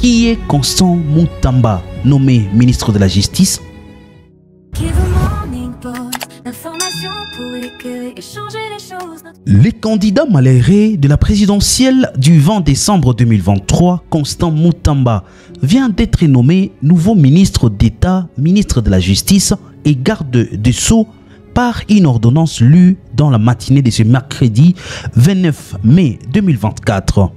Qui est Constant Mutamba, nommé ministre de la Justice? Le candidat malheureux de la présidentielle du 20 décembre 2023, Constant Mutamba, vient d'être nommé nouveau ministre d'État, ministre de la Justice et garde des Sceaux par une ordonnance lue dans la matinée de ce mercredi 29 mai 2024.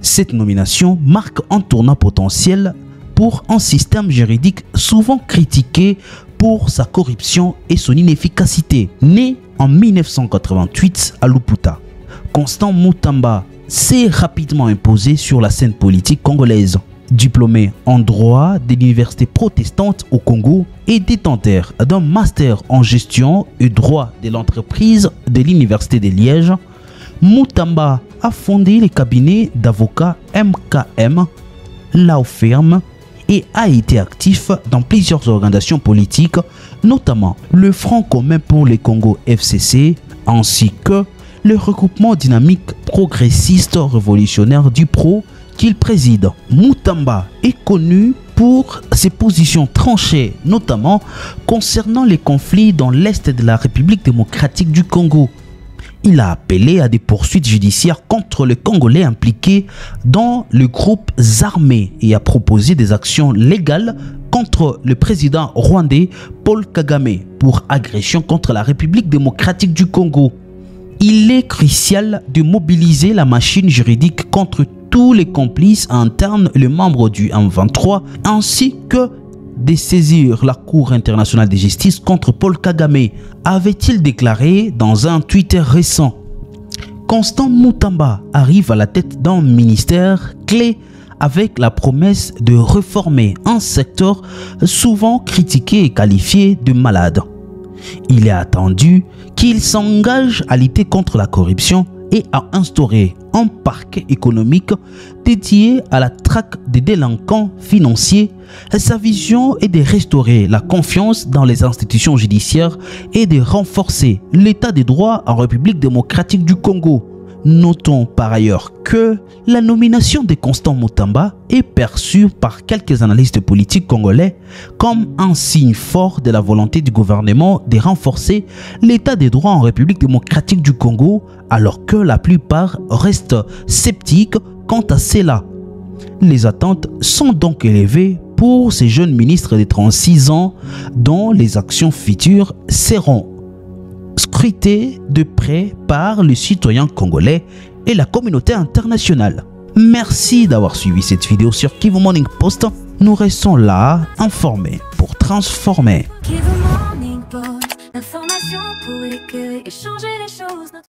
Cette nomination marque un tournant potentiel pour un système juridique souvent critiqué pour sa corruption et son inefficacité. Né en 1988 à Luputa, Constant Mutamba s'est rapidement imposé sur la scène politique congolaise. Diplômé en droit de l'université protestante au Congo et détenteur d'un master en gestion et droit de l'entreprise de l'université de Liège, Mutamba a fondé le cabinet d'avocats MKM Law Firm et a été actif dans plusieurs organisations politiques, notamment le Front commun pour le Congo FCC, ainsi que le regroupement dynamique progressiste révolutionnaire du PRO qu'il préside. Mutamba est connu pour ses positions tranchées, notamment concernant les conflits dans l'Est de la République démocratique du Congo. Il a appelé à des poursuites judiciaires contre les Congolais impliqués dans le groupe armé et a proposé des actions légales contre le président rwandais Paul Kagame pour agression contre la République démocratique du Congo. Il est crucial de mobiliser la machine juridique contre tous les complices internes et les membres du M23 ainsi que de saisir la Cour internationale de justice contre Paul Kagame, avait-il déclaré dans un Twitter récent. Constant Mutamba arrive à la tête d'un ministère clé avec la promesse de réformer un secteur souvent critiqué et qualifié de malade. Il est attendu qu'il s'engage à lutter contre la corruption et à instaurer un parquet économique dédié à la traque des délinquants financiers. Sa vision est de restaurer la confiance dans les institutions judiciaires et de renforcer l'état des droits en République démocratique du Congo. Notons par ailleurs que la nomination de Constant Mutamba est perçue par quelques analystes politiques congolais comme un signe fort de la volonté du gouvernement de renforcer l'état des droits en République démocratique du Congo, alors que la plupart restent sceptiques quant à cela. Les attentes sont donc élevées pour ces jeunes ministres de 36 ans dont les actions futures seront scruté de près par les citoyens congolais et la communauté internationale. Merci d'avoir suivi cette vidéo sur Kivu Morning Post. Nous restons là, informés pour transformer.